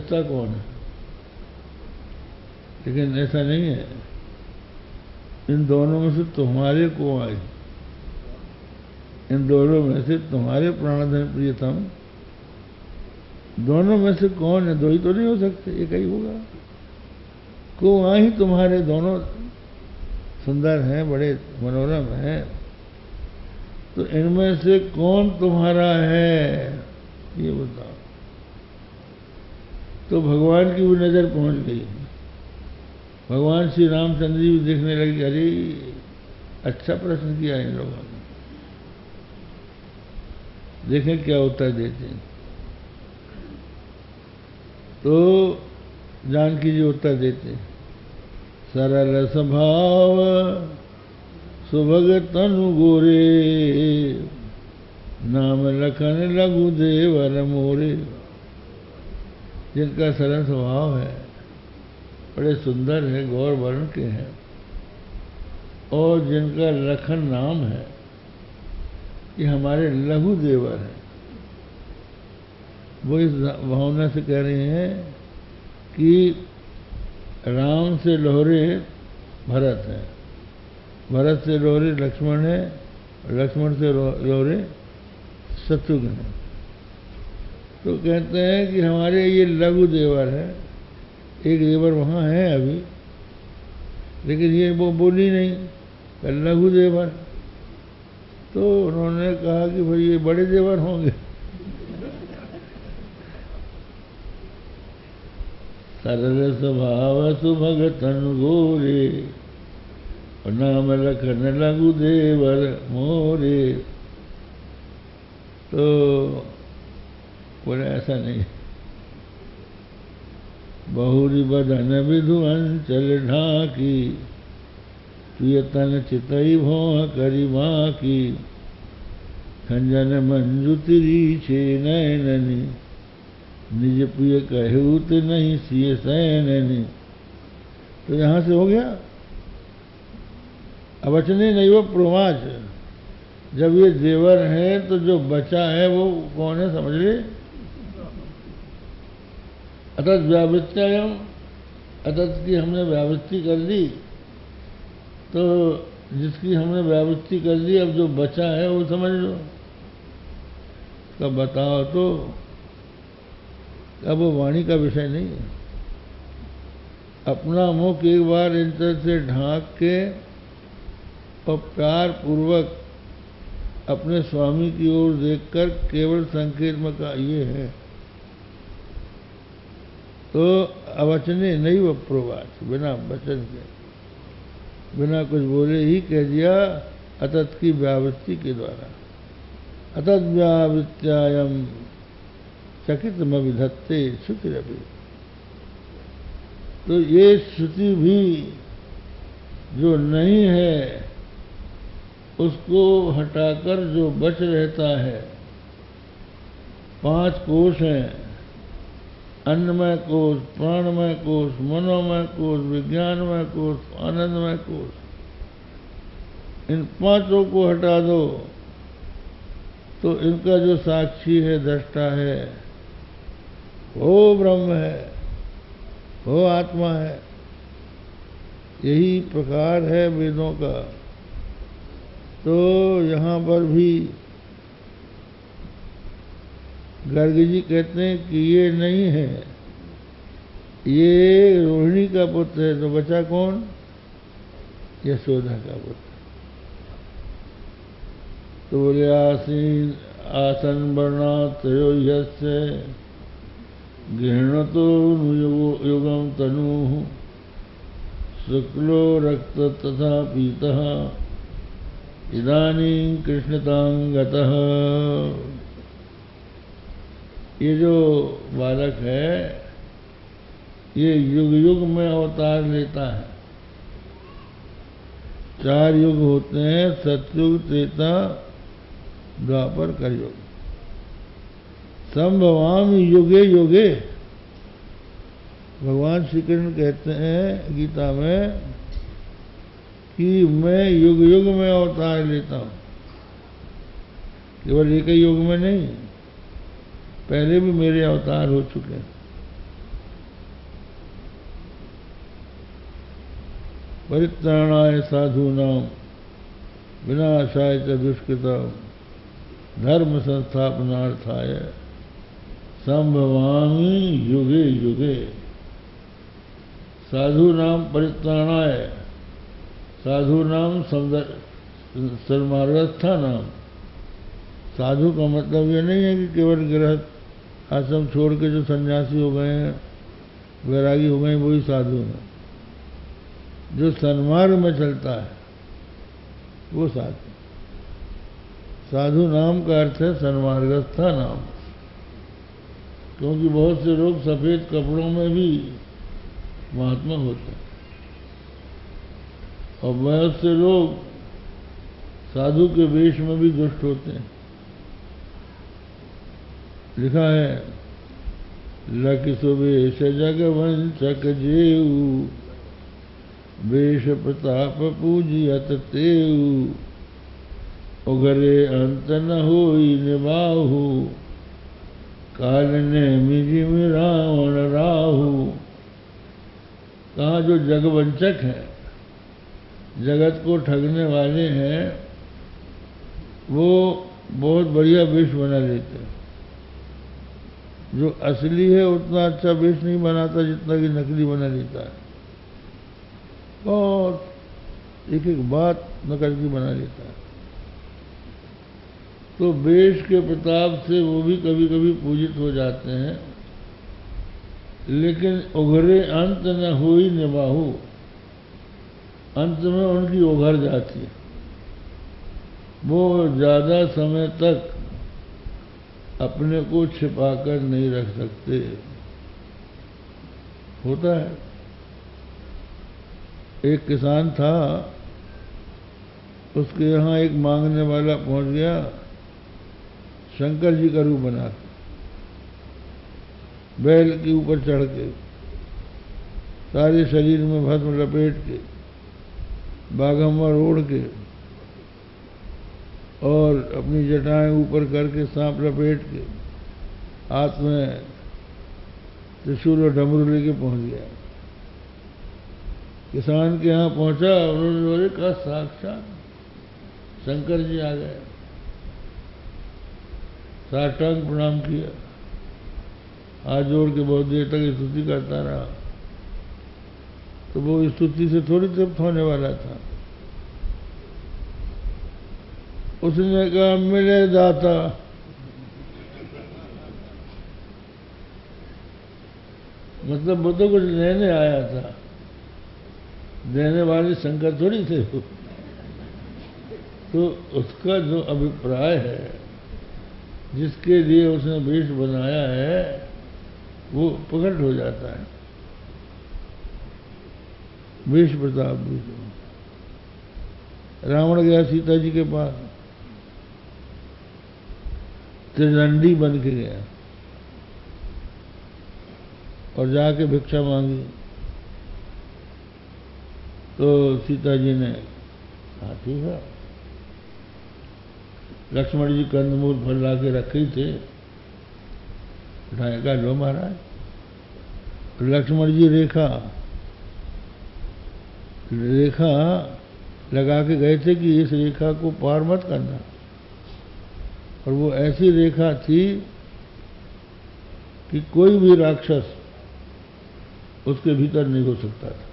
बचता कौन है? लेकिन ऐसा नहीं है, इन दोनों में से तुम्हारे को आई, इन दोनों में से तुम्हारे प्राणधन प्रियतम, दोनों में से कौन है? दो ही तो नहीं हो सकते, एक ही होगा। को आई तुम्हारे दोनों सुंदर हैं, बड़े मनोरम हैं, तो इनमें से कौन तुम्हारा है ये बताओ। तो भगवान की भी नजर पहुंच गई। भगवान श्री रामचंद्र जी भी देखने लगे, अरे अच्छा प्रश्न किया इन लोगों ने, देखें क्या उत्तर देते हैं। तो जानकी जी उत्तर देते हैं, सरल स्वभाव सुभग तनु गोरे, नाम लखन लघु देवर मोरे। जिनका सरल स्वभाव है, बड़े सुंदर है, गौर वर्ण के हैं, और जिनका लखन नाम है, ये हमारे लघु देवर हैं। वो इस भावना से कह रहे हैं कि राम से लोहरे भरत है, भरत से लोहरे लक्ष्मण है, लक्ष्मण से लोहरे शत्रुघ्न है। तो कहते हैं कि हमारे ये लघु देवर है, एक देवर वहाँ है अभी, लेकिन ये वो बोली नहीं, लघु देवर। तो उन्होंने कहा कि भाई ये बड़े देवर होंगे। सरल स्वभाव सुभग तनु गोरे, और नाम लखन लघु देवर मोरे। तो बोले ऐसा नहीं, बहुरी बदन विधु अंचल ढाकी, प्रियतन चितई भोह करी माँ की, खंजन मंजु तिरी छे नैननी, निज प्रिय कहूत नहीं सिय सैननी। तो यहां से हो गया अवचने नहीं वो प्रोवाच। जब ये देवर है तो जो बचा है वो कौन है समझ ले। अतत व्यावृत्यायम, अतत की हमने व्यावृत्ति कर दी, तो जिसकी हमने व्यावृत्ति कर दी, अब जो बचा है वो समझ लो। तब बताओ तो अब वो वाणी का विषय नहीं है। अपना मुख एक बार इन तरह से ढांक के और प्यार पूर्वक अपने स्वामी की ओर देखकर केवल संकेत में का ये है, तो अवचने नहीं वो प्रोवाच, बिना वचन के, बिना कुछ बोले ही कह दिया अतत की व्यावृत्ति के द्वारा। अतत व्यावृत्यायम चकित मविधत्ते श्रुतिरपि। तो ये श्रुति भी जो नहीं है उसको हटाकर जो बच रहता है, 5 कोश हैं, अन्नमय कोश, प्राणमय कोश, मनोमय कोश, विज्ञानमय कोश, आनंदमय कोश, इन 5 को हटा दो तो इनका जो साक्षी है, दृष्टा है, वो ब्रह्म है, वो आत्मा है। यही प्रकार है वेदों का। तो यहाँ पर भी गर्ग जी कहते हैं कि ये नहीं है, ये रोहिणी का पुत्र है। तो बचा कौन? यशोदा का पुत्र। तो बोले आसन वर्णात्रयो यस्य गृह्णतो युगम तनु, शुक्लो रक्त तथा पीतः, इदानीं कृष्णतांगतः। ये जो बालक है ये युग युग में अवतार लेता है। 4 युग होते हैं, सतयुग, त्रेता, द्वापर, कलयुग। संभवामि युगे युगे। भगवान श्री कृष्ण कहते हैं गीता में कि मैं युग युग में अवतार लेता हूं, केवल एक ही युग में नहीं, पहले भी मेरे अवतार हो चुके हैं। परित्राणाय साधूनां विनाशाय च दुष्कृतां धर्म संस्थापनार्थाय संभवामि युगे युगे। साधूनां परित्राणाय, साधूनां सन्मार्गस्थानां। साधु का मतलब ये नहीं है कि केवल गृहस्थ आश्रम छोड़ के जो सन्यासी हो गए हैं, वैरागी हो गए, वही साधु हैं। जो सन्मार्ग में चलता है वो साधु। साधु नाम का अर्थ है सन्मार्गस्था नाम, क्योंकि बहुत से लोग सफेद कपड़ों में भी महात्मा होते हैं और बहुत से लोग साधु के वेश में भी दुष्ट होते हैं। लिखा है, लकिसो वेश जगवंशक जेऊ, वेश प्रताप पूजियत तेऊ, उगरे अंत न होई निबाहु, काल ने मिजिम रावण राहु। कहा जो जगवंचक है, जगत को ठगने वाले हैं, वो बहुत बढ़िया वेश बना लेते हैं। जो असली है उतना अच्छा वेश नहीं बनाता जितना कि नकली बना लेता है। बहुत एक एक बात नकल की बना लेता है। तो वेश के प्रताप से वो भी कभी कभी पूजित हो जाते हैं, लेकिन उघरे अंत न हुई निबाहु, अंत में उनकी उघर जाती है। वो ज्यादा समय तक अपने को छिपाकर नहीं रख सकते। होता है, एक किसान था, उसके यहाँ एक मांगने वाला पहुंच गया शंकर जी का रूप बना के, बैल के ऊपर चढ़ के, सारे शरीर में भस्म लपेट के, बाघम्बर ओढ़ के और अपनी जटाएं ऊपर करके, सांप लपेट के, हाथ में त्रिशूल और डमरू लेके पहुंच गया। किसान के यहाँ पहुंचा, उन्होंने कहा साक्षात शंकर जी आ गए। साष्टांग प्रणाम किया, हाथ जोड़ के बहुत देर तक स्तुति करता रहा। तो वो स्तुति से थोड़ी तृप्त होने वाला था। उसने कहा मिले दाता। मतलब वो तो कुछ लेने आया था, देने वाले शंकर थोड़ी थे। तो उसका जो अभिप्राय है, जिसके लिए उसने वेश बनाया है, वो प्रकट हो जाता है। वेश प्रताप भी। रावण गया सीता जी के पास, त्रिदंडी बन के गया और जाके भिक्षा मांगी। तो सीता जी ने कहा ठीक है। लक्ष्मण जी कंदमूल फल ला के रखे थे, उठाएगा लो महाराज। लक्ष्मण जी रेखा लगा के गए थे कि इस रेखा को पार मत करना, और वो ऐसी रेखा थी कि कोई भी राक्षस उसके भीतर नहीं हो सकता था।